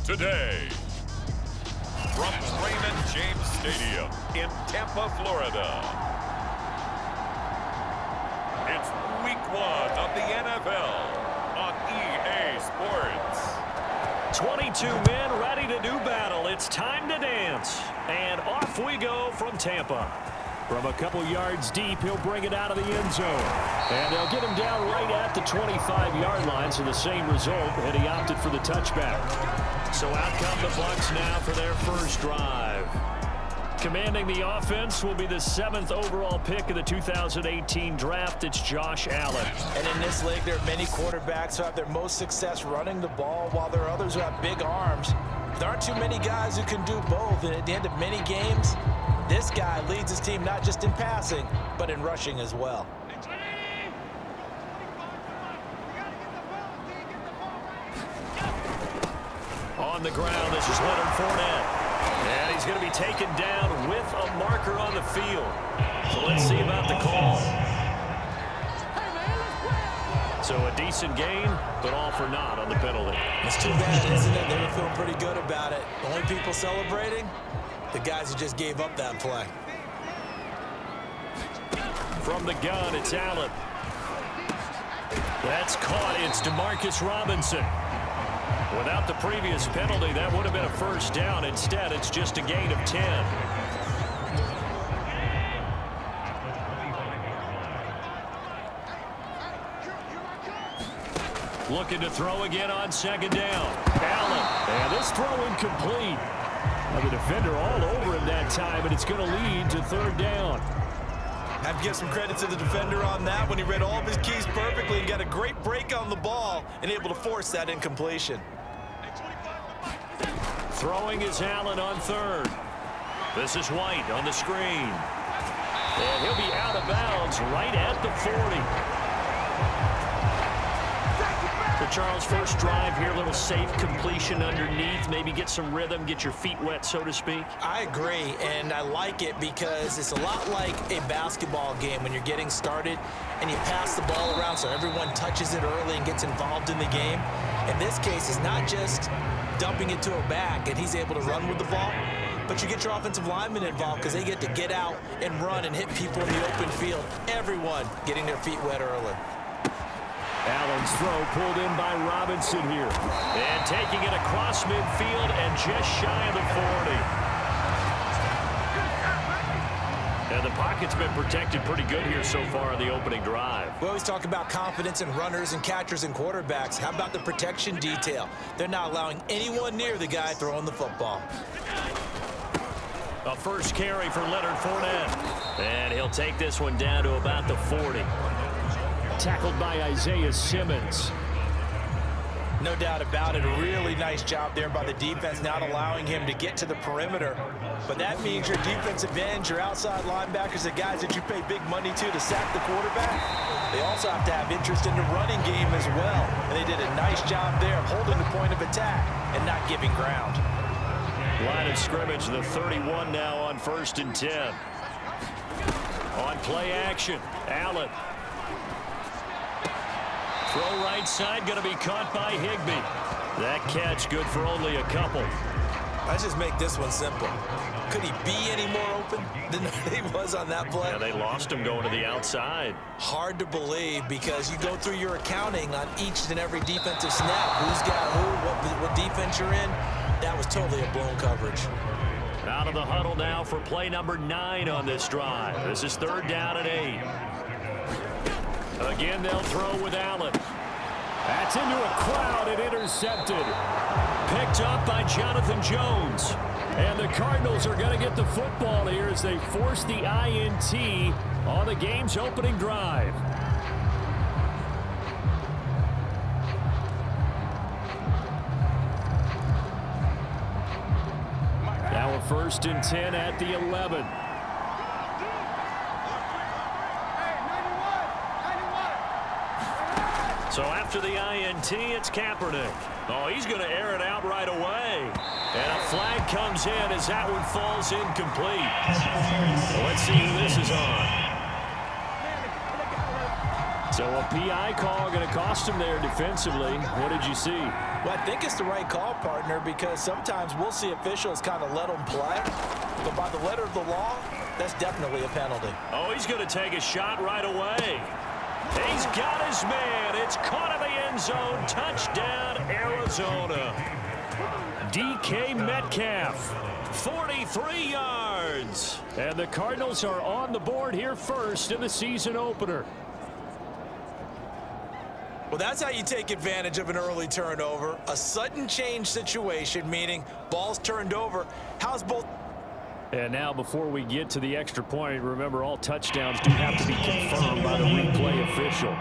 Today, from Raymond James Stadium in Tampa, Florida, it's Week 1 of the NFL on EA Sports. 22 men ready to do battle. It's time to dance. And off we go from Tampa. From a couple yards deep, he'll bring it out of the end zone. And they'll get him down right at the 25-yard line, so the same result, and he opted for the touchback. So out come the Bucs now for their first drive. Commanding the offense will be the 7th overall pick of the 2018 draft. It's Josh Allen. And in this league, there are many quarterbacks who have their most success running the ball, while there are others who have big arms. There aren't too many guys who can do both, and at the end of many games, this guy leads his team not just in passing, but in rushing as well. On the ground, this is Leonard Fournette. And he's going to be taken down with a marker on the field. So let's see about the call. So a decent gain, but all for naught on the penalty. It's too bad, isn't it? They were feeling pretty good about it. The only people celebrating, the guys who just gave up that play. From the gun, it's Allen. That's caught. It's Demarcus Robinson. Without the previous penalty, that would have been a first down. Instead, it's just a gain of 10. Looking to throw again on second down. Allen. And this throw incomplete. Now the defender all over him that time, and it's going to lead to third down. I have to give some credit to the defender on that when he read all of his keys perfectly and got a great break on the ball and able to force that incompletion. Throwing is Allen on third. This is White on the screen. And he'll be out of bounds right at the 40. So Charles, first drive here, a little safe completion underneath, maybe get some rhythm, get your feet wet, so to speak. I agree, and I like it because it's a lot like a basketball game when you're getting started and you pass the ball around so everyone touches it early and gets involved in the game. In this case, it's not just dumping it to a back and he's able to run with the ball, but you get your offensive linemen involved because they get to get out and run and hit people in the open field. Everyone getting their feet wet early. Allen's throw pulled in by Robinson here. And taking it across midfield and just shy of the 40. And the pocket's been protected pretty good here so far in the opening drive. We always talk about confidence in runners and catchers and quarterbacks. How about the protection detail? They're not allowing anyone near the guy throwing the football. A first carry for Leonard Fournette. And he'll take this one down to about the 40. Tackled by Isaiah Simmons. No doubt about it. A really nice job there by the defense, not allowing him to get to the perimeter. But that means your defensive ends, your outside linebackers, the guys that you pay big money to sack the quarterback, they also have to have interest in the running game as well. And they did a nice job there of holding the point of attack and not giving ground. Line of scrimmage, the 31 now on 1st and 10. On play action, Allen. Throw right side, going to be caught by Higbee. That catch good for only a couple. Let's just make this one simple. Could he be any more open than he was on that play? Yeah, they lost him going to the outside. Hard to believe because you go through your accounting on each and every defensive snap. Who's got who, what defense you're in. That was totally a blown coverage. Out of the huddle now for play number 9 on this drive. This is 3rd down and 8. Again, they'll throw with Allen. That's into a crowd and intercepted. Picked up by Jonathan Jones. And the Cardinals are going to get the football here as they force the INT on the game's opening drive. Now a 1st and 10 at the 11. So after the INT, it's Kaepernick. Oh, he's going to air it out right away. And a flag comes in as that one falls incomplete. So let's see who this is on. So a PI call going to cost him there defensively. What did you see? Well, I think it's the right call, partner, because sometimes we'll see officials kind of let them play. But by the letter of the law, that's definitely a penalty. Oh, he's going to take a shot right away. He's got his man. It's caught in the end zone. Touchdown, Arizona. DK Metcalf, 43 yards. And the Cardinals are on the board here first in the season opener. Well, that's how you take advantage of an early turnover. A sudden change situation, meaning balls turned over. How's both? And now before we get to the extra point, remember all touchdowns do have to be confirmed by the replay official.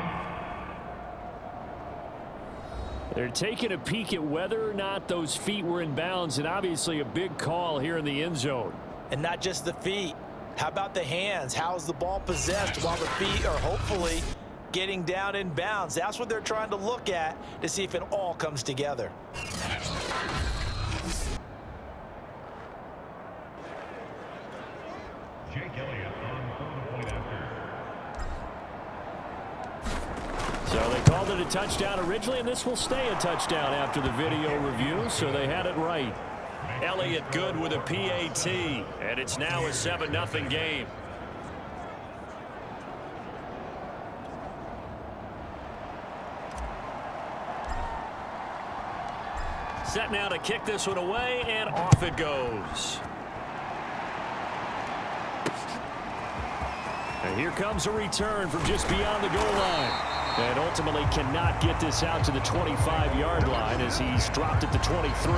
They're taking a peek at whether or not those feet were in bounds, and obviously a big call here in the end zone. And not just the feet. How about the hands? How's the ball possessed while the feet are hopefully getting down in bounds? That's what they're trying to look at to see if it all comes together. So they called it a touchdown originally, and this will stay a touchdown after the video review, so they had it right. Elliott good with a PAT, and it's now a 7-0 game. Set now to kick this one away, and off it goes. And here comes a return from just beyond the goal line. And ultimately cannot get this out to the 25-yard line as he's dropped at the 23.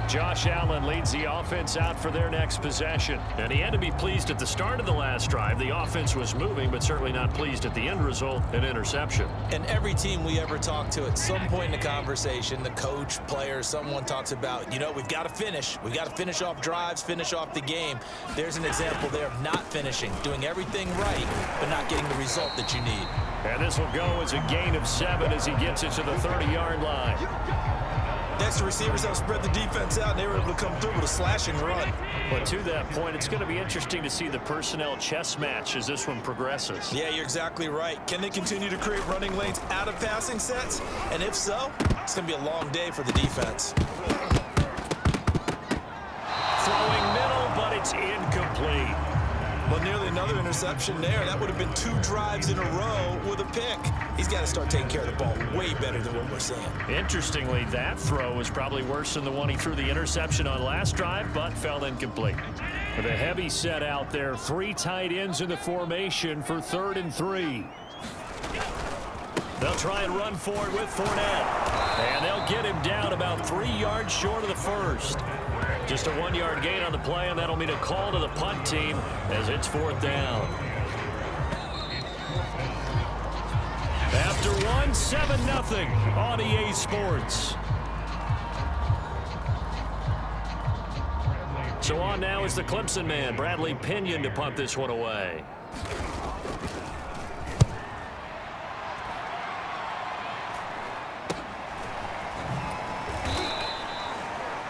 Josh Allen leads the offense out for their next possession. And he had to be pleased at the start of the last drive. The offense was moving, but certainly not pleased at the end result, an interception. And every team we ever talk to at some point in the conversation, the coach, player, someone talks about, you know, we've got to finish. We've got to finish off drives, finish off the game. There's an example there of not finishing, doing everything right, but not getting the result that you need. And this will go as a gain of 7 as he gets it to the 30-yard line. Next, the receivers have spread the defense out, and they were able to come through with a slashing run. But to that point, it's going to be interesting to see the personnel chess match as this one progresses. Yeah, you're exactly right. Can they continue to create running lanes out of passing sets? And if so, it's going to be a long day for the defense. Throwing middle, but it's incomplete. Well, nearly another interception there. That would have been 2 drives in a row with a pick. He's got to start taking care of the ball way better than what we're seeing. Interestingly, that throw was probably worse than the one he threw the interception on last drive, but fell incomplete. With a heavy set out there, 3 tight ends in the formation for 3rd and 3. They'll try and run forward with Fournette. And they'll get him down about 3 yards short of the first. Just a 1-yard gain on the play, and that'll mean a call to the punt team as it's 4th down. After 1, 7-0 on EA Sports. So on now is the Clemson man, Bradley Pinion, to punt this one away.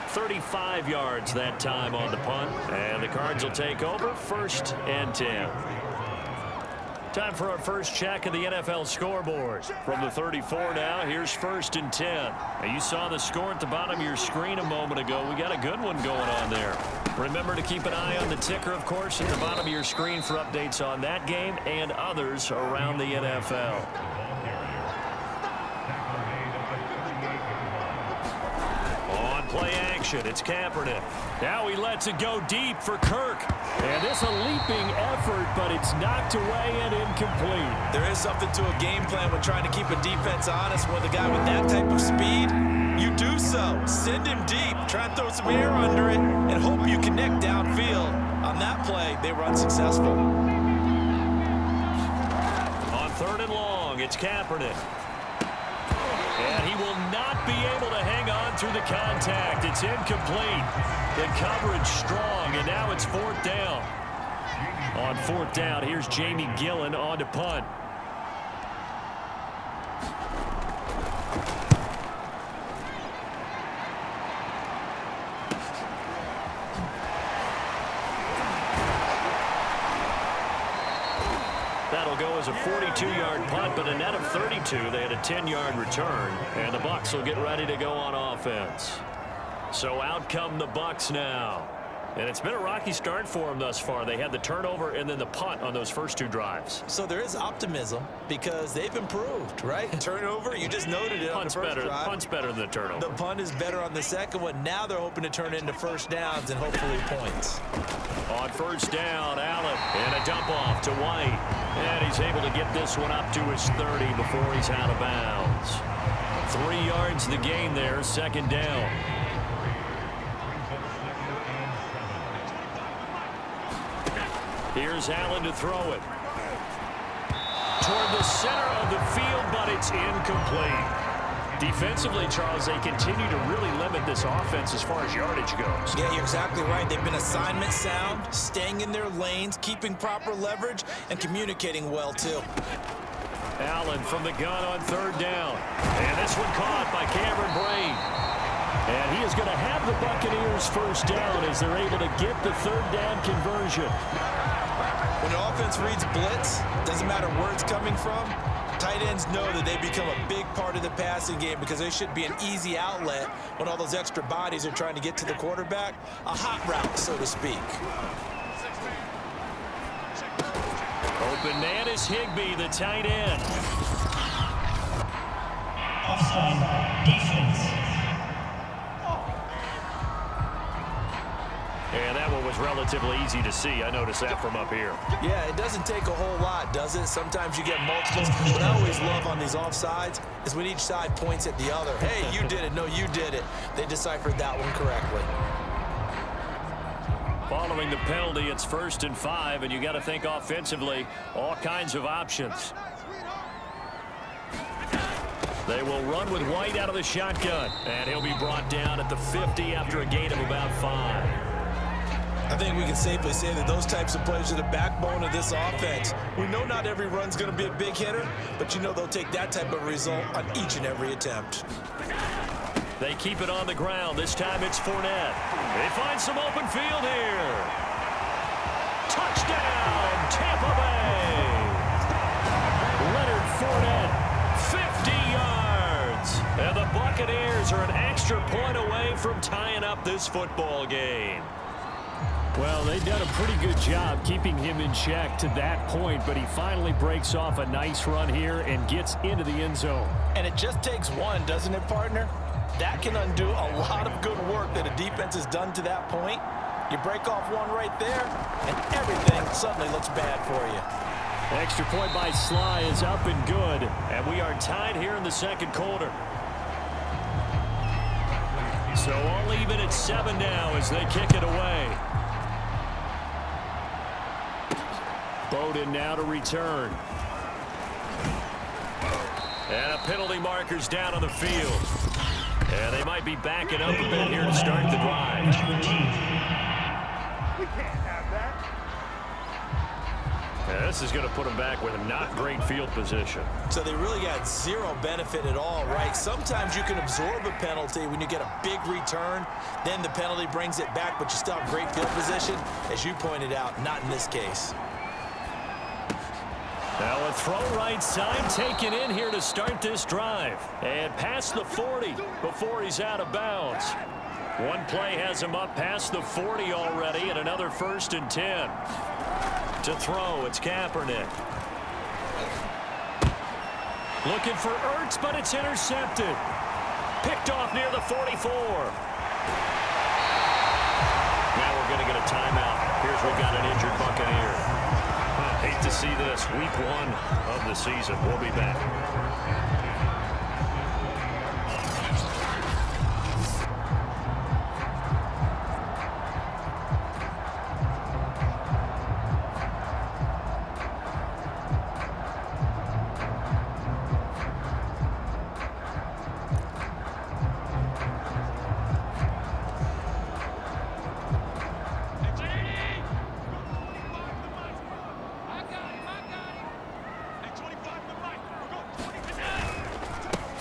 .35 yards that time on the punt, and the Cards will take over 1st and 10. Time for our first check of the NFL scoreboard. From the 34 now, here's 1st and 10. Now, you saw the score at the bottom of your screen a moment ago. We got a good one going on there. Remember to keep an eye on the ticker, of course, at the bottom of your screen for updates on that game and others around the NFL. Play action. It's Kaepernick. Now he lets it go deep for Kirk. And this a leaping effort, but it's knocked away and incomplete. There is something to a game plan when trying to keep a defense honest with a guy with that type of speed. You do so. Send him deep. Try and throw some air under it and hope you connect downfield. On that play, they were unsuccessful. On 3rd and long, it's Kaepernick. And he will not be able to hang on through the contact. It's incomplete. The coverage strong, and now it's 4th down. On 4th down, here's Jamie Gillen on to punt. will go as a 42-yard punt, but a net of 32. They had a 10-yard return, and the Bucs will get ready to go on offense. So out come the Bucs now. And it's been a rocky start for them thus far. They had the turnover and then the punt on those first two drives. So there is optimism because they've improved, right? Turnover, you just noted it on the first drive. Punt's better than the turnover. The punt is better on the second one. Now they're hoping to turn it into first downs and hopefully points. On first down, Allen, and a dump off to White. And he's able to get this one up to his 30 before he's out of bounds. 3 yards the gain there, second down. Here's Allen to throw it. Toward the center of the field, but it's incomplete. Defensively, Charles, they continue to really limit this offense as far as yardage goes. Yeah, you're exactly right. They've been assignment sound, staying in their lanes, keeping proper leverage, and communicating well, too. Allen from the gun on third down. And this one caught by Cameron Braid. And he is going to have the Buccaneers first down as they're able to get the third down conversion. When the offense reads blitz, doesn't matter where it's coming from, tight ends know that they become a big part of the passing game because they should be an easy outlet when all those extra bodies are trying to get to the quarterback. A hot route, so to speak. Open man is Higbee, the tight end. Offside defense. And that one was relatively easy to see. I noticed that from up here. Yeah, it doesn't take a whole lot, does it? Sometimes you get multiples. What I always love on these offsides is when each side points at the other. Hey, you did it. No, you did it. They deciphered that one correctly. Following the penalty, it's 1st and 5, and you got to think offensively, all kinds of options. They will run with White out of the shotgun, and he'll be brought down at the 50 after a gain of about 5. I think we can safely say that those types of plays are the backbone of this offense. We know not every run's going to be a big hitter, but you know they'll take that type of result on each and every attempt. They keep it on the ground. This time it's Fournette. They find some open field here. Touchdown, Tampa Bay. Leonard Fournette, 50 yards. And the Buccaneers are an extra point away from tying up this football game. Well, they've done a pretty good job keeping him in check to that point, but he finally breaks off a nice run here and gets into the end zone. And it just takes one, doesn't it, partner? That can undo a lot of good work that a defense has done to that point. You break off one right there, and everything suddenly looks bad for you. Extra point by Sly is up and good, and we are tied here in the second quarter. So all even at 7 now as they kick it away. Bowden now to return. And a penalty marker's down on the field. And they might be backing up a bit here to start the drive. Number 2. We can't have that. And this is going to put them back with a not great field position. So they really got zero benefit at all, right? Sometimes you can absorb a penalty when you get a big return. Then the penalty brings it back, but you still have great field position. As you pointed out, not in this case. Now a throw right side taken in here to start this drive. And past the 40 before he's out of bounds. One play has him up past the 40 already, and another 1st and 10. To throw, it's Kaepernick. Looking for Ertz, but it's intercepted. Picked off near the 44. Now we're going to get a timeout. Here's we've got an injured Buccaneer. Hate to see this. Week 1 of the season. We'll be back.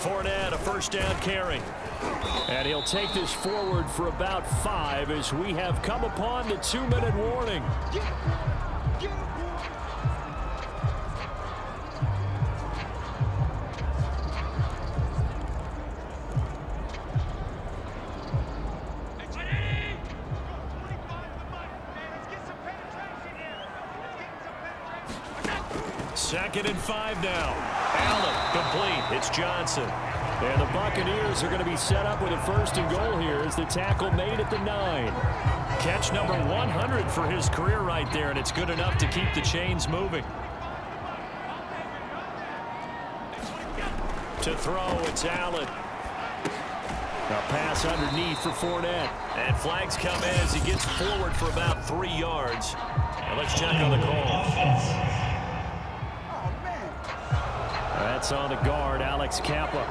Fournette, a first down carry. And he'll take this forward for about 5 as we have come upon the 2-minute warning. 2nd and 5 now. Allen, complete. It's Johnson. And the Buccaneers are going to be set up with a 1st and goal here as the tackle made at the 9. Catch number 100 for his career right there, and it's good enough to keep the chains moving. To throw, it's Allen. A pass underneath for Fournette. And flags come in as he gets forward for about 3 yards. And let's check on the call. That's on the guard, Alex Kappa.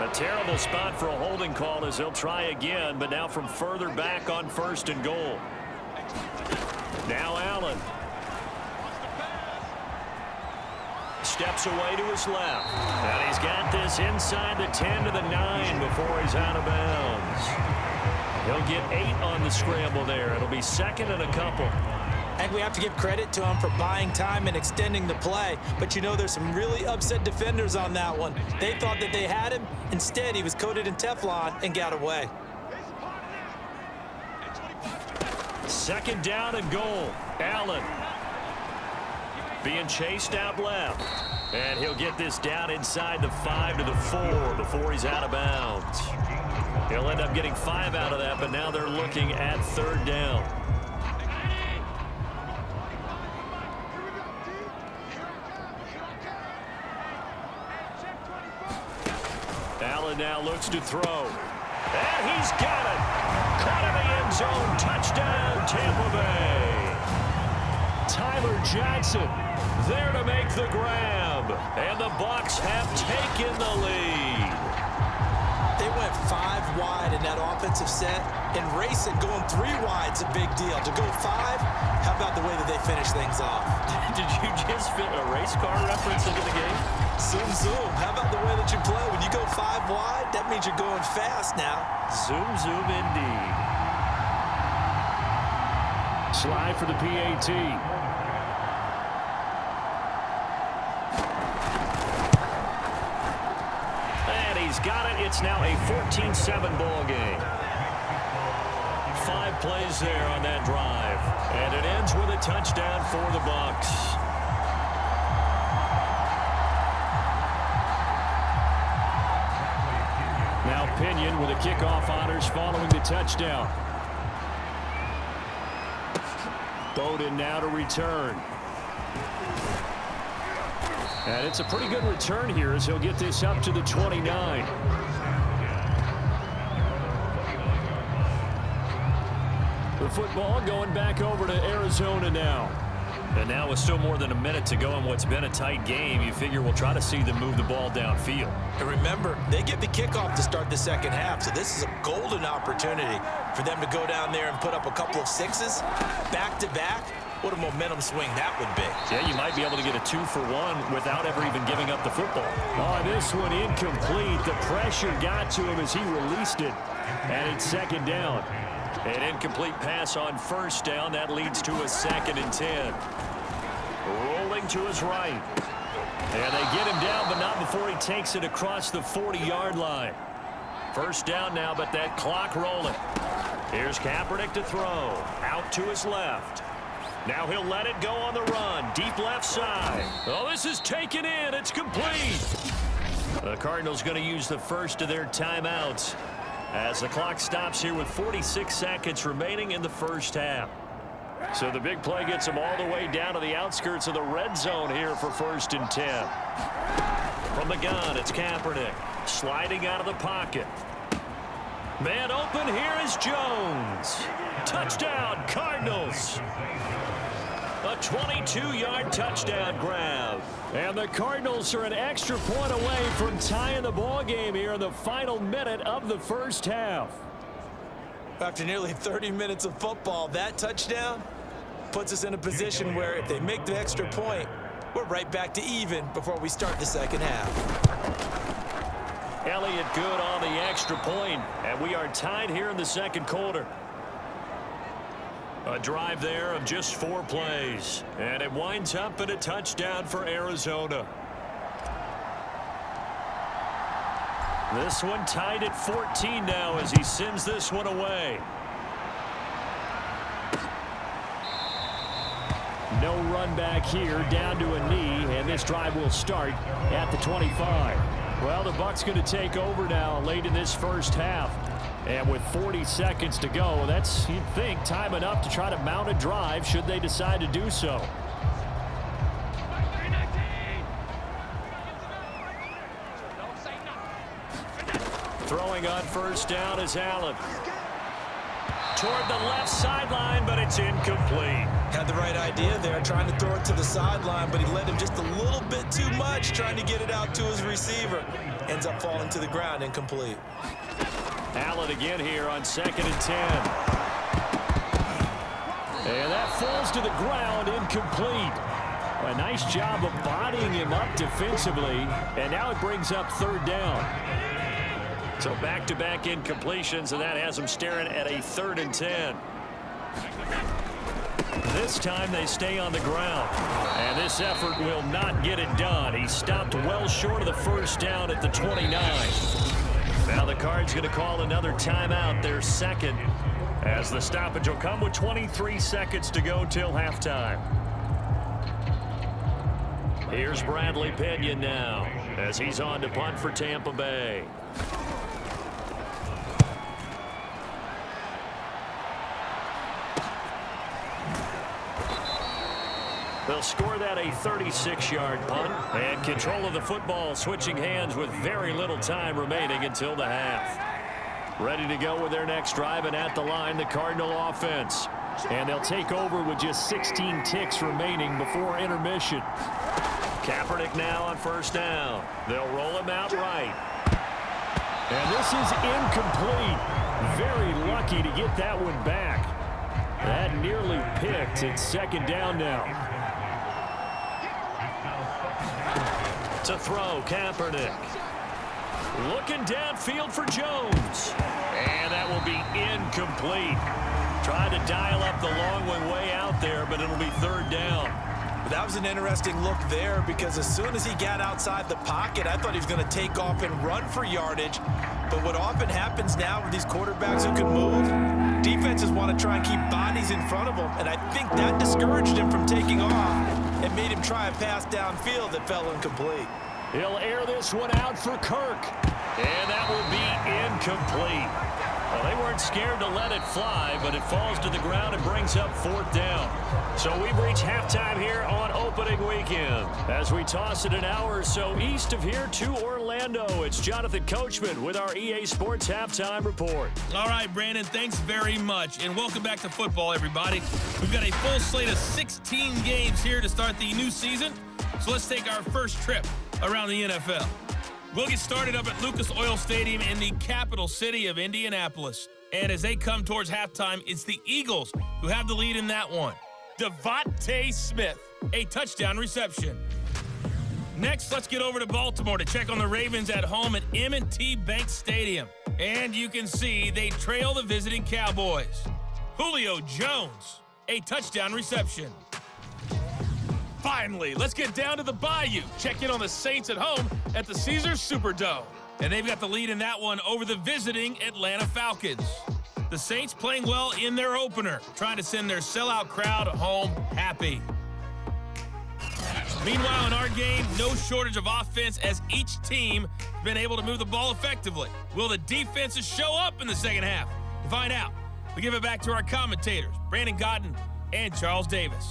A terrible spot for a holding call as they'll try again, but now from further back on 1st and goal. Now Allen. Steps away to his left. And he's got this inside the 10 to the 9 before he's out of bounds. He'll get 8 on the scramble there. It'll be 2nd and a couple. I think we have to give credit to him for buying time and extending the play. But, you know, there's some really upset defenders on that one. They thought that they had him. Instead, he was coated in Teflon and got away. 2nd down and goal. Allen being chased out left. And he'll get this down inside the 5 to the 4 before he's out of bounds. He'll end up getting 5 out of that, but now they're looking at 3rd down. Allen now looks to throw. And he's got it. Caught in the end zone. Touchdown, Tampa Bay. Tyler Johnson there to make the grab. And the Bucs have taken the lead. They went 5 wide in that offensive set. And racing going 3 wide's a big deal. To go 5, how about the way that they finish things off? Did you just fit a race car reference into the game? Zoom, zoom. How about the way that you play? When you go 5 wide, that means you're going fast now. Zoom, zoom indeed. Slide for the PAT. And he's got it. It's now a 14-7 ball game. 5 plays there on that drive. And it ends with a touchdown for the Bucs. Now Pinion with a kickoff honors following the touchdown. Bowden now to return. And it's a pretty good return here as he'll get this up to the 29. The football going back over to Arizona now. And now with still more than a minute to go in what's been a tight game, you figure we'll try to see them move the ball downfield. And remember, they get the kickoff to start the 2nd half, so this is a golden opportunity for them to go down there and put up a couple of 6s back-to-back. What a momentum swing that would be. Yeah, you might be able to get a 2-for-1 without ever even giving up the football. Oh, this one incomplete. The pressure got to him as he released it. And it's 2nd down. An incomplete pass on 1st down. That leads to a 2nd and 10. Rolling to his right. And they get him down, but not before he takes it across the 40-yard line. 1st down now, but that clock rolling. Here's Kaepernick to throw. Out to his left. Now he'll let it go on the run. Deep left side. Oh, this is taken in. It's complete. The Cardinals going to use the first of their timeouts as the clock stops here with 46 seconds remaining in the 1st half. So the big play gets them all the way down to the outskirts of the red zone here for 1st and 10. From the gun, it's Kaepernick sliding out of the pocket. Man open, here is Jones. Touchdown, Cardinals. A 22-yard touchdown grab. And the Cardinals are an extra point away from tying the ball game here in the final minute of the 1st half. After nearly 30 minutes of football, that touchdown puts us in a position where if they make the extra point, we're right back to even before we start the 2nd half. Elliott good on the extra point, and we are tied here in the 2nd quarter. A drive there of just 4 plays, and it winds up in a touchdown for Arizona. This one tied at 14 now as he sends this one away. No run back here down to a knee, and this drive will start at the 25. Well, the Bucs going to take over now late in this first half. And with 40 seconds to go, that's, you'd think, time enough to try to mount a drive should they decide to do so. Throwing on first down is Allen. Toward the left sideline, but it's incomplete. Had the right idea there, trying to throw it to the sideline, but he led him just a little bit too much, trying to get it out to his receiver. Ends up falling to the ground, incomplete. Allen again here on 2nd and 10. And that falls to the ground, incomplete. A nice job of bodying him up defensively, and now it brings up 3rd down. So back-to-back incompletions, and that has them staring at a 3rd and 10. This time they stay on the ground, and this effort will not get it done. He stopped well short of the first down at the 29. Now the Cards going to call another timeout, their second, as the stoppage will come with 23 seconds to go till halftime. Here's Bradley Pinion now, as he's on to punt for Tampa Bay. They'll score that a 36-yard punt, and control of the football switching hands with very little time remaining until the half. Ready to go with their next drive, and at the line, the Cardinal offense. And they'll take over with just 16 ticks remaining before intermission. Kaepernick now on first down. They'll roll him out right. And this is incomplete. Very lucky to get that one back. That nearly picked. It's 2nd down now. To throw, Kaepernick. Looking downfield for Jones. And that will be incomplete. Trying to dial up the long one way out there, but it'll be 3rd down. But that was an interesting look there, because as soon as he got outside the pocket, I thought he was going to take off and run for yardage. But what often happens now with these quarterbacks who can move, defenses want to try and keep bodies in front of them, and I think that discouraged him from taking off and made him try a pass downfield that fell incomplete. He'll air this one out for Kirk. And that will be incomplete. Well, they weren't scared to let it fly, but it falls to the ground and brings up 4th down. So we've reached halftime here on opening weekend. As we toss it an hour or so east of here to Orlando, it's Jonathan Coachman with our EA Sports Halftime Report. All right, Brandon, thanks very much. And welcome back to football, everybody. We've got a full slate of 16 games here to start the new season. So let's take our first trip around the NFL. We'll get started up at Lucas Oil Stadium in the capital city of Indianapolis. And as they come towards halftime, it's the Eagles who have the lead in that one. Devontae Smith, a touchdown reception. Next, let's get over to Baltimore to check on the Ravens at home at M&T Bank Stadium. And you can see they trail the visiting Cowboys. Julio Jones, a touchdown reception. Finally, let's get down to the Bayou. Check in on the Saints at home at the Caesars Superdome. And they've got the lead in that one over the visiting Atlanta Falcons. The Saints playing well in their opener, trying to send their sellout crowd home happy. Meanwhile, in our game, no shortage of offense as each team has been able to move the ball effectively. Will the defenses show up in the second half? To find out, we give it back to our commentators, Brandon Godden and Charles Davis.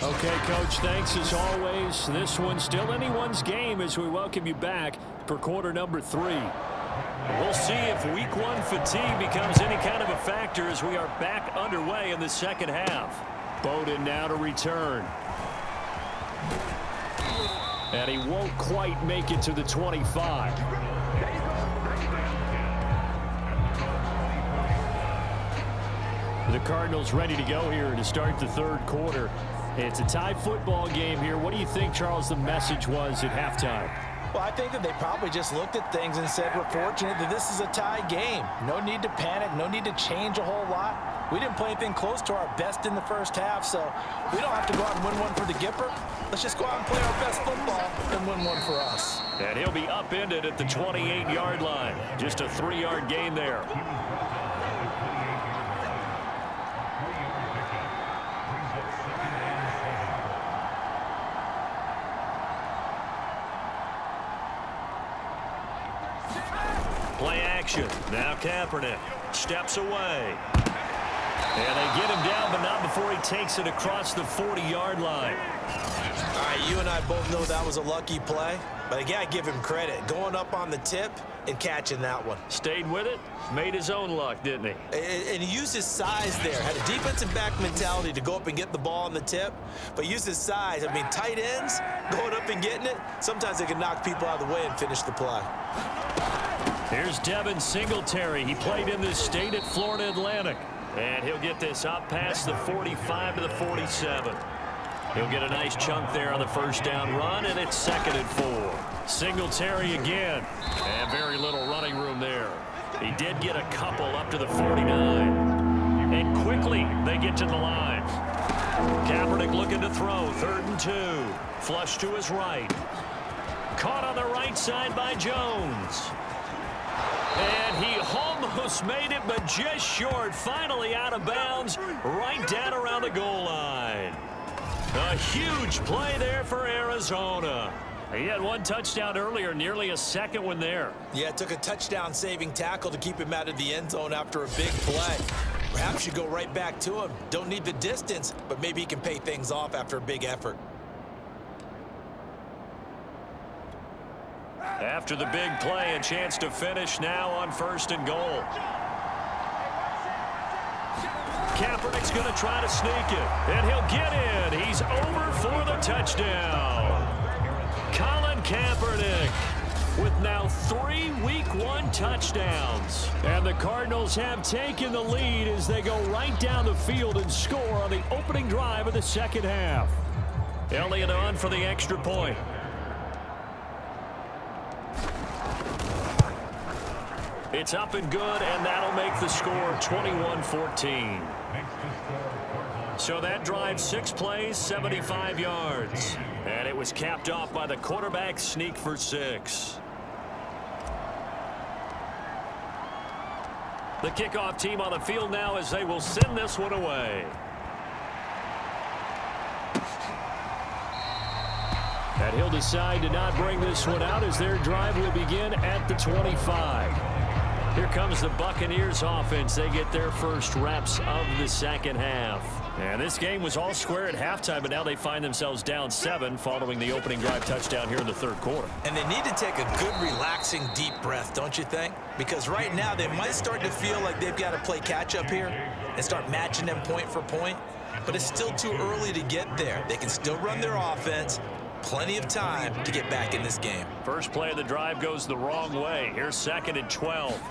Okay, Coach, thanks as always. This one's still anyone's game as we welcome you back for quarter number 3. We'll see if week 1 fatigue becomes any kind of a factor as we are back underway in the second half. Bowden now to return. And he won't quite make it to the 25. The Cardinals ready to go here to start the 3rd quarter. It's a tie football game here. What do you think, Charles, the message was at halftime? Well, I think that they probably just looked at things and said, we're fortunate that this is a tie game. No need to panic, no need to change a whole lot. We didn't play anything close to our best in the first half, so we don't have to go out and win one for the Gipper. Let's just go out and play our best football and win one for us. And he'll be upended at the 28-yard line. Just a 3-yard gain there. Play action. Now Kaepernick steps away. And they get him down, but not before he takes it across the 40-yard line. All right, you and I both know that was a lucky play. But again, I give him credit. Going up on the tip and catching that one. Stayed with it. Made his own luck, didn't he? And he used his size there. Had a defensive back mentality to go up and get the ball on the tip. But used his size. I mean, tight ends going up and getting it, sometimes they can knock people out of the way and finish the play. Here's Devin Singletary. He played in this state at Florida Atlantic. And he'll get this up past the 45 to the 47. He'll get a nice chunk there on the first down run, and it's 2nd and 4. Singletary again. And very little running room there. He did get a couple up to the 49. And quickly they get to the line. Kaepernick looking to throw. 3rd and 2. Flush to his right. Caught on the right side by Jones. And he almost made it, but just short. Finally out of bounds, right down around the goal line. A huge play there for Arizona. He had one touchdown earlier, nearly a second one there. Yeah, it took a touchdown-saving tackle to keep him out of the end zone after a big play. Perhaps you go right back to him. Don't need the distance, but maybe he can pay things off after a big effort. After the big play, a chance to finish now on 1st and goal. Kaepernick's going to try to sneak it, and he'll get in. He's over for the touchdown. Colin Kaepernick with now 3 Week 1 touchdowns. And the Cardinals have taken the lead as they go right down the field and score on the opening drive of the second half. Elliott on for the extra point. It's up and good, and that'll make the score 21-14. So that drive, 6 plays, 75 yards. And it was capped off by the quarterback sneak for 6. The kickoff team on the field now as they will send this one away. And he'll decide to not bring this one out as their drive will begin at the 25. Here comes the Buccaneers offense. They get their first reps of the second half. And this game was all square at halftime, but now they find themselves down 7 following the opening drive touchdown here in the 3rd quarter. And they need to take a good, relaxing, deep breath, don't you think? Because right now they might start to feel like they've got to play catch-up here and start matching them point for point. But it's still too early to get there. They can still run their offense. Plenty of time to get back in this game. First play of the drive goes the wrong way. Here's 2nd and 12.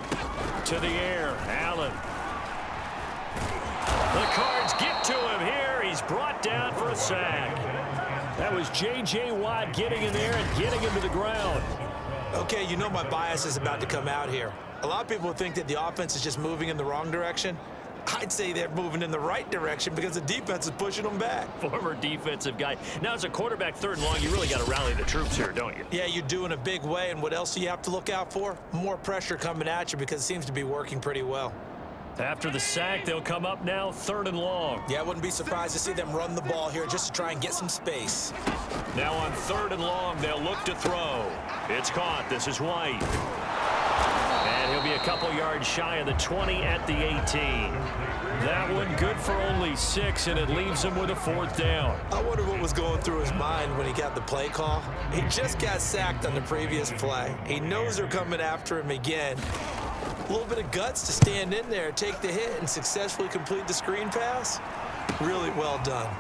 To the air, Allen. The Cards get to him here. He's brought down for a sack. That was J.J. Watt getting in there and getting him to the ground. Okay, you know my bias is about to come out here. A lot of people think that the offense is just moving in the wrong direction. I'd say they're moving in the right direction because the defense is pushing them back. Former defensive guy. Now, as a quarterback 3rd and long, you really got to rally the troops here, don't you? Yeah, you do in a big way. And what else do you have to look out for? More pressure coming at you because it seems to be working pretty well. After the sack, they'll come up now 3rd and long. Yeah, I wouldn't be surprised to see them run the ball here just to try and get some space. Now on 3rd and long, they'll look to throw. It's caught. This is White. And he'll be a couple yards shy of the 20 at the 18. That one good for only 6, and it leaves him with a 4th down. I wonder what was going through his mind when he got the play call. He just got sacked on the previous play. He knows they're coming after him again. A little bit of guts to stand in there, take the hit, and successfully complete the screen pass. Really well done.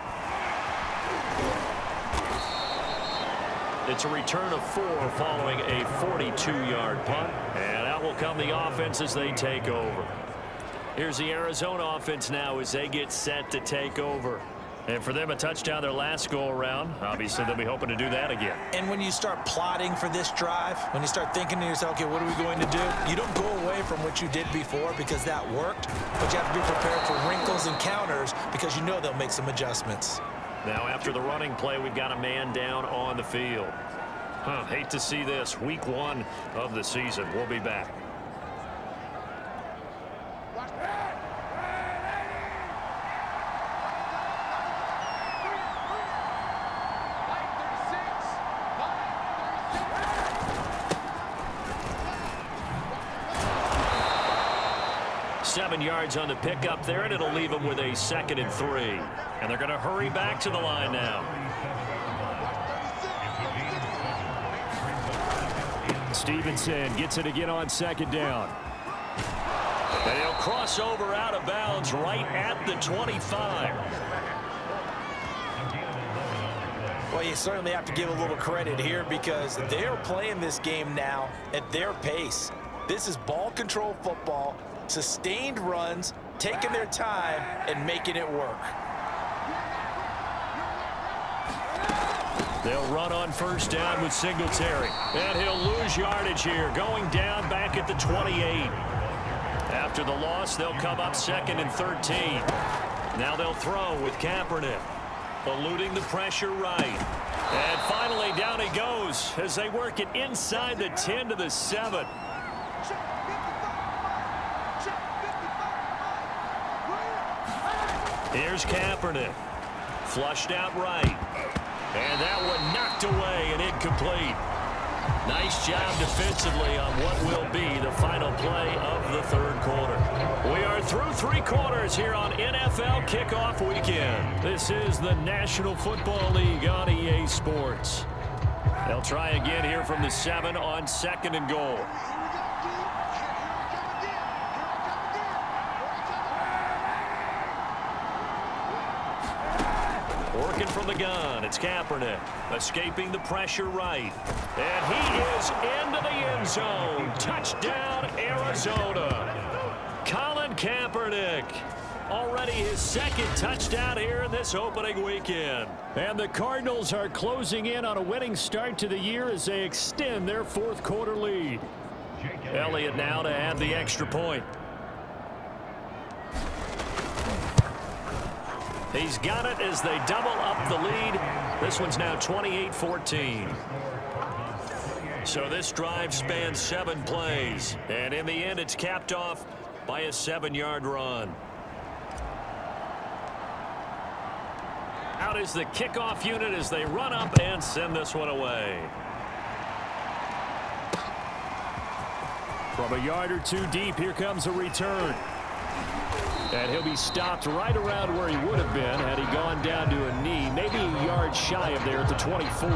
It's a return of 4 following a 42-yard punt. And out will come the offense as they take over. Here's the Arizona offense now as they get set to take over. And for them, a touchdown their last go-around. Obviously, they'll be hoping to do that again. And when you start plotting for this drive, when you start thinking to yourself, okay, what are we going to do? You don't go away from what you did before because that worked, but you have to be prepared for wrinkles and counters because you know they'll make some adjustments. Now, after the running play, we've got a man down on the field. Hate to see this. Week 1 of the season. We'll be back. 7 yards on the pickup there, and it'll leave them with a 2nd and 3. And they're going to hurry back to the line now. Stevenson gets it again on 2nd down. And he'll cross over out of bounds right at the 25. Well, you certainly have to give a little credit here because they're playing this game now at their pace. This is ball control football, sustained runs, taking their time and making it work. They'll run on 1st down with Singletary. And he'll lose yardage here, going down back at the 28. After the loss, they'll come up 2nd and 13. Now they'll throw with Kaepernick. Eluding the pressure right. And finally down he goes as they work it inside the 10 to the 7. Here's Kaepernick. Flushed out right. And that one knocked away and incomplete. Nice job defensively on what will be the final play of the 3rd quarter. We are through 3 quarters here on NFL Kickoff Weekend. This is the National Football League on EA Sports. They'll try again here from the 7 on 2nd and goal. Working from the gun, it's Kaepernick. Escaping the pressure right. And he is into the end zone. Touchdown, Arizona. Colin Kaepernick. Already his 2nd touchdown here in this opening weekend. And the Cardinals are closing in on a winning start to the year as they extend their 4th quarter lead. Elliott now to add the extra point. He's got it as they double up the lead. This one's now 28-14. So this drive spans 7 plays. And in the end, it's capped off by a 7-yard run. Out is the kickoff unit as they run up and send this one away. From a yard or 2 deep, here comes a return. And he'll be stopped right around where he would have been had he gone down to a knee, maybe a yard shy of there at the 24.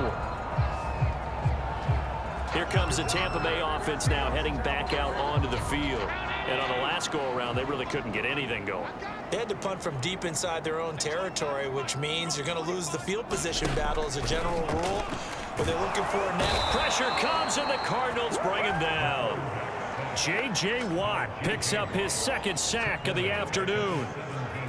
Here comes the Tampa Bay offense now heading back out onto the field. And on the last go-around, they really couldn't get anything going. They had to punt from deep inside their own territory, which means you're going to lose the field position battle as a general rule. But they're looking for a net. Pressure comes, and the Cardinals bring him down. J.J. Watt picks up his 2nd sack of the afternoon.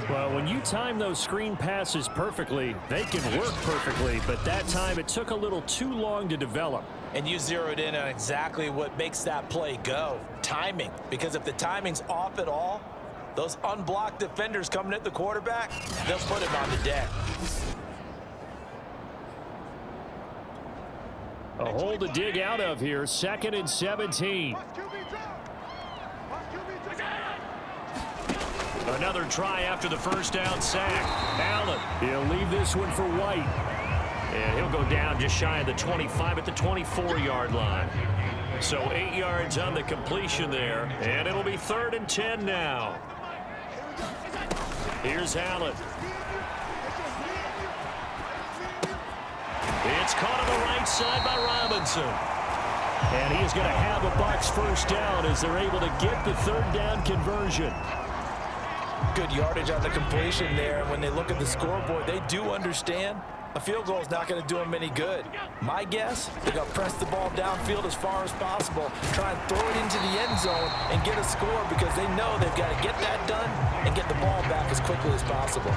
Well, when you time those screen passes perfectly, they can work perfectly, but that time it took a little too long to develop. And you zeroed in on exactly what makes that play go. Timing. Because if the timing's off at all, those unblocked defenders coming at the quarterback, they'll put him on the deck. A hole to dig out of here, 2nd and 17. Another try after the 1st down sack. Allen. He'll leave this one for White. And he'll go down just shy of the 25 at the 24-yard line. So 8 yards on the completion there. And it'll be 3rd and 10 now. Here's Allen. It's caught on the right side by Robinson. And he is going to have a Bucs 1st down as they're able to get the 3rd down conversion. Good yardage on the completion there. And when they look at the scoreboard, they do understand a field goal is not going to do them any good. My guess, they're going to press the ball downfield as far as possible, try and throw it into the end zone and get a score because they know they've got to get that done and get the ball back as quickly as possible.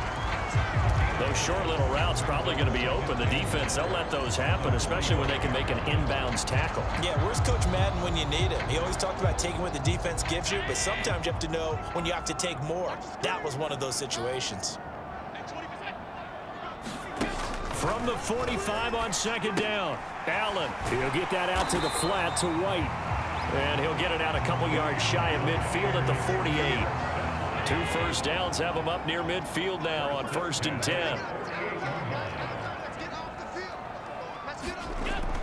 Those short little routes probably going to be open. The defense, they'll let those happen, especially when they can make an inbounds tackle. Yeah, where's Coach Madden when you need him? He always talked about taking what the defense gives you, but sometimes you have to know when you have to take more. That was one of those situations. From the 45 on 2nd down, Allen. He'll get that out to the flat to White. And he'll get it out a couple yards shy of midfield at the 48. 2 first downs have him up near midfield now on 1st and 10.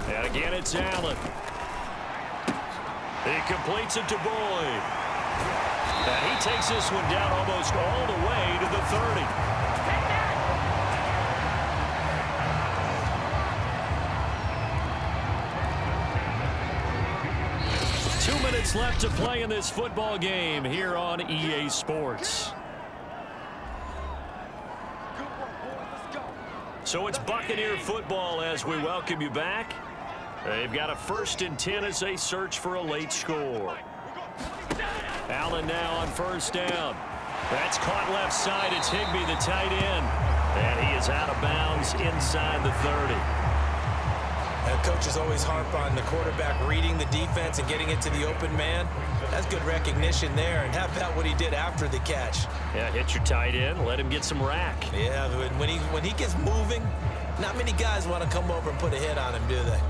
And again, it's Allen. He completes it to Boyd. And he takes this one down almost all the way to the 30. 2 minutes left to play in this football game here on EA Sports. So it's Buccaneer football as we welcome you back. They've got a 1st and 10 as they search for a late score. Allen now on 1st down. That's caught left side. It's Higbee, the tight end. And he is out of bounds inside the 30. Coaches always harp on the quarterback reading the defense and getting it to the open man. That's good recognition there. And how about what he did after the catch? Yeah, hit your tight end. Let him get some rack. Yeah, when he gets moving, not many guys want to come over and put a hit on him, do they?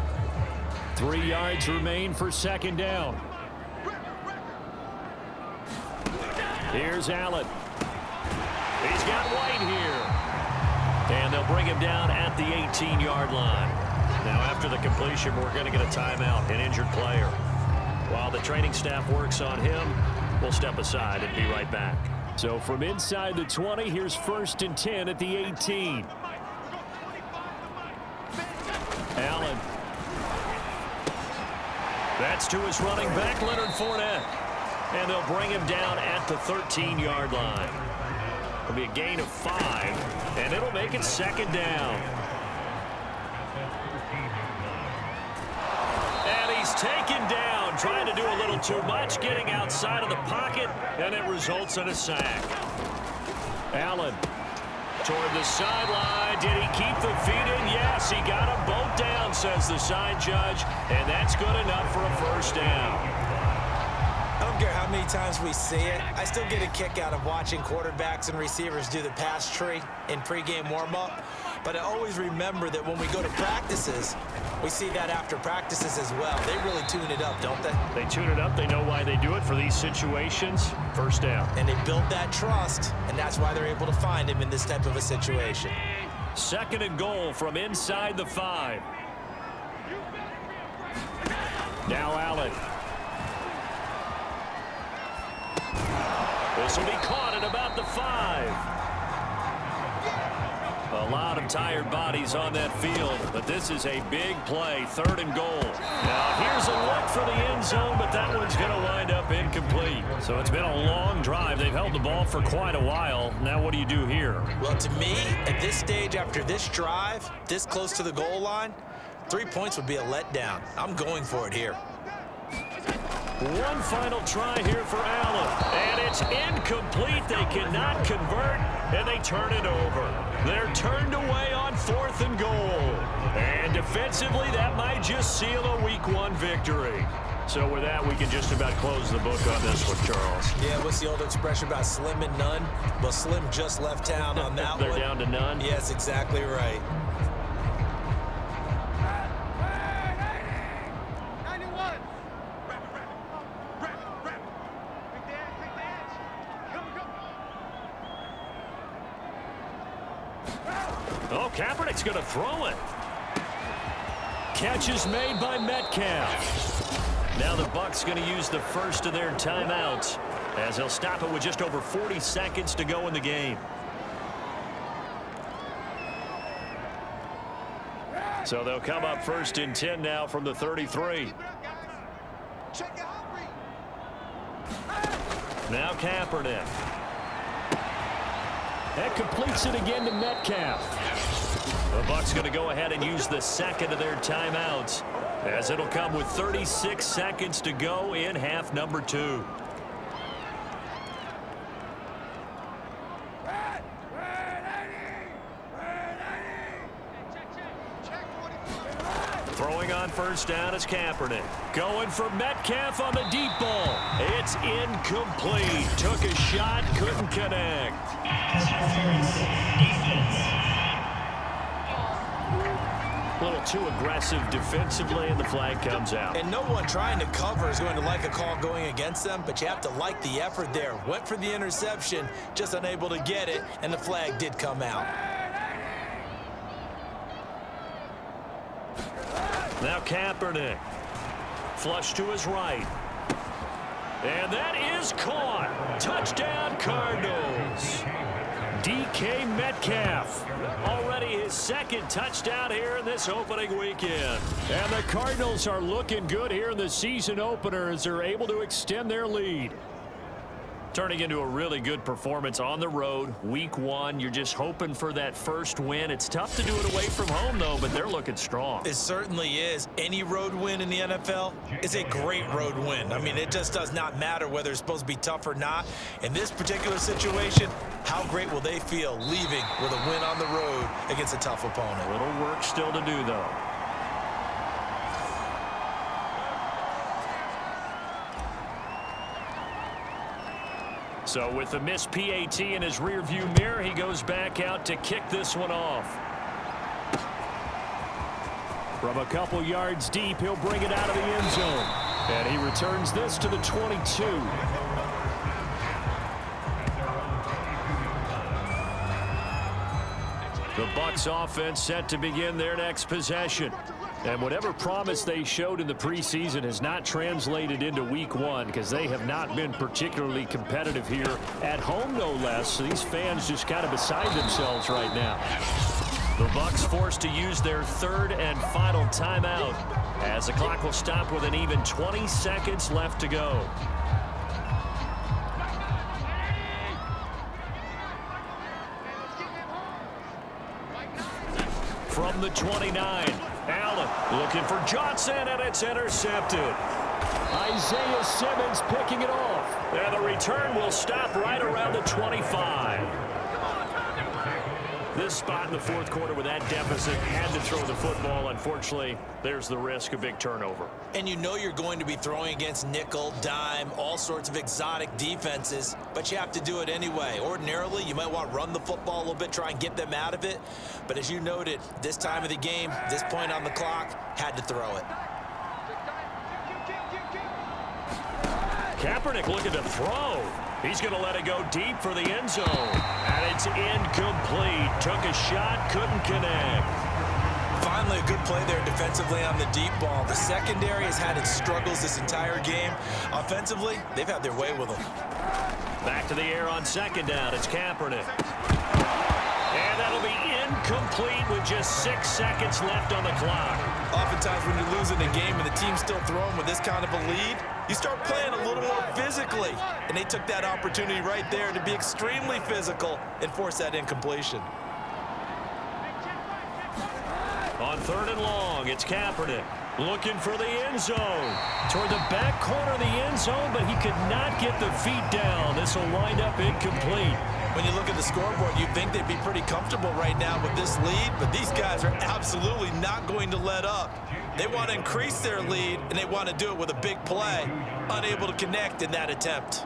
3 yards remain for 2nd down. Here's Allen. He's got White here. And they'll bring him down at the 18-yard line. Now, after the completion, we're going to get a timeout, an injured player. While the training staff works on him, we'll step aside and be right back. So from inside the 20, here's 1st and 10 at the 18. Allen. That's to his running back, Leonard Fournette. And they'll bring him down at the 13-yard line. It'll be a gain of 5, and it'll make it 2nd down. And he's taken down, trying to do a little too much, getting outside of the pocket, and it results in a sack. Allen toward the sideline. Did he keep the feet in? Yes, he got them both down, says the side judge, and that's good enough for a 1st down. I don't care how many times we see it. I still get a kick out of watching quarterbacks and receivers do the pass tree in pregame warm-up. But I always remember that when we go to practices, we see that after practices as well. They really tune it up, don't they? They tune it up. They know why they do it for these situations. 1st down. And they build that trust, and that's why they're able to find him in this type of a situation. 2nd and goal from inside the 5. Now Allen. This will be caught at about the 5. A lot of tired bodies on that field, but this is a big play, 3rd and goal. Now here's a look for the end zone, but that one's going to wind up incomplete. So it's been a long drive. They've held the ball for quite a while. Now what do you do here? Well, to me, at this stage after this drive, this close to the goal line, 3 points would be a letdown. I'm going for it here. One final try here for Allen, and it's incomplete. They cannot convert, and they turn it over. They're turned away on 4th and goal. And defensively, that might just seal a Week 1 victory. So with that, we can just about close the book on this one, Charles. Yeah, what's the old expression about slim and none? Well, Slim just left town on that They're one. down to none? Yes, exactly right. Oh, Kaepernick's going to throw it. Catch is made by Metcalf. Now the Bucs going to use the first of their timeouts as they'll stop it with just over 40 seconds to go in the game. So they'll come up 1st and 10 now from the 33. Now Kaepernick. That completes it again to Metcalf. The Bucs going to go ahead and use the 2nd of their timeouts as it'll come with 36 seconds to go in half number 2. Throwing on 1st down is Kaepernick. Going for Metcalf on the deep ball. It's incomplete. Took a shot, couldn't connect. Pass interference, defense. A little too aggressive defensively, and the flag comes out. And no one trying to cover is going to like a call going against them, but you have to like the effort there. Went for the interception, just unable to get it, and the flag did come out. Now Kaepernick. Flush to his right. And that is caught. Touchdown, Cardinals. DK Metcalf, already his second touchdown here in this opening weekend. And the Cardinals are looking good here in the season opener as they're able to extend their lead. Turning into a really good performance on the road. Week 1, you're just hoping for that first win. It's tough to do it away from home, though, but they're looking strong. It certainly is. Any road win in the NFL is a great road win. I mean, it just does not matter whether it's supposed to be tough or not. In this particular situation, how great will they feel leaving with a win on the road against a tough opponent? A little work still to do, though. So with the missed PAT in his rearview mirror, he goes back out to kick this one off. From a couple yards deep, he'll bring it out of the end zone. And he returns this to the 22. The Bucs offense set to begin their next possession. And whatever promise they showed in the preseason has not translated into week 1 because they have not been particularly competitive here at home, no less. So these fans just kind of beside themselves right now. The Bucs forced to use their third and final timeout as the clock will stop with an even 20 seconds left to go. From the 29, Allen looking for Johnson, and it's intercepted. Isaiah Simmons picking it off. And the return will stop right around the 25. This spot in the fourth quarter with that deficit had to throw the football. Unfortunately, there's the risk of big turnover. And you know you're going to be throwing against nickel, dime, all sorts of exotic defenses, but you have to do it anyway. Ordinarily, you might want to run the football a little bit, try and get them out of it. But as you noted, this time of the game, this point on the clock, had to throw it. Kaepernick looking to throw. He's going to let it go deep for the end zone. And it's incomplete. Took a shot, couldn't connect. Finally, a good play there defensively on the deep ball. The secondary has had its struggles this entire game. Offensively, they've had their way with them. Back to the air on second down. It's Kaepernick. And that'll be incomplete with just 6 seconds left on the clock. Oftentimes when you're losing a game and the team's still throwing with this kind of a lead, you start playing a little more physically. And they took that opportunity right there to be extremely physical and force that incompletion. On third and long, it's Kaepernick looking for the end zone. Toward the back corner of the end zone, but he could not get the feet down. This will wind up incomplete. When you look at the scoreboard, you'd think they'd be pretty comfortable right now with this lead, but these guys are absolutely not going to let up. They want to increase their lead, and they want to do it with a big play. Unable to connect in that attempt.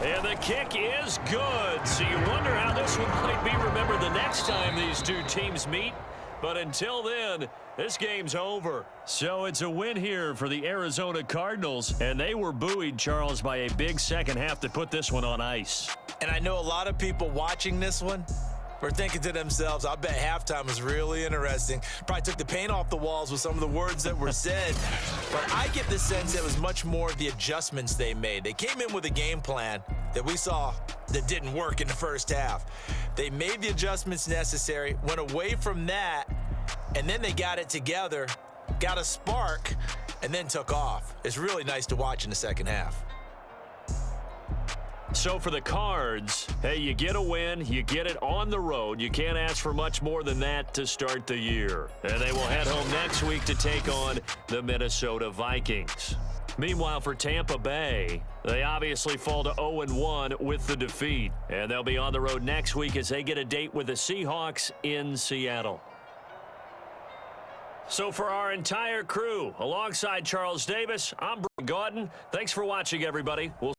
And the kick is good. So you wonder how this one might be remembered the next time these two teams meet. But until then, this game's over. So it's a win here for the Arizona Cardinals. And they were buoyed, Charles, by a big second half to put this one on ice. And I know a lot of people watching this one were thinking to themselves, I bet halftime was really interesting. Probably took the paint off the walls with some of the words that were said. But I get the sense it was much more the adjustments they made. They came in with a game plan that we saw that didn't work in the first half. They made the adjustments necessary, went away from that, and then they got it together, got a spark, and then took off. It's really nice to watch in the second half. So for the Cards, hey, you get a win, you get it on the road. You can't ask for much more than that to start the year. And they will head home next week to take on the Minnesota Vikings. Meanwhile, for Tampa Bay, they obviously fall to 0-1 with the defeat. And they'll be on the road next week as they get a date with the Seahawks in Seattle. So for our entire crew, alongside Charles Davis, I'm Brent Gordon. Thanks for watching, everybody. We'll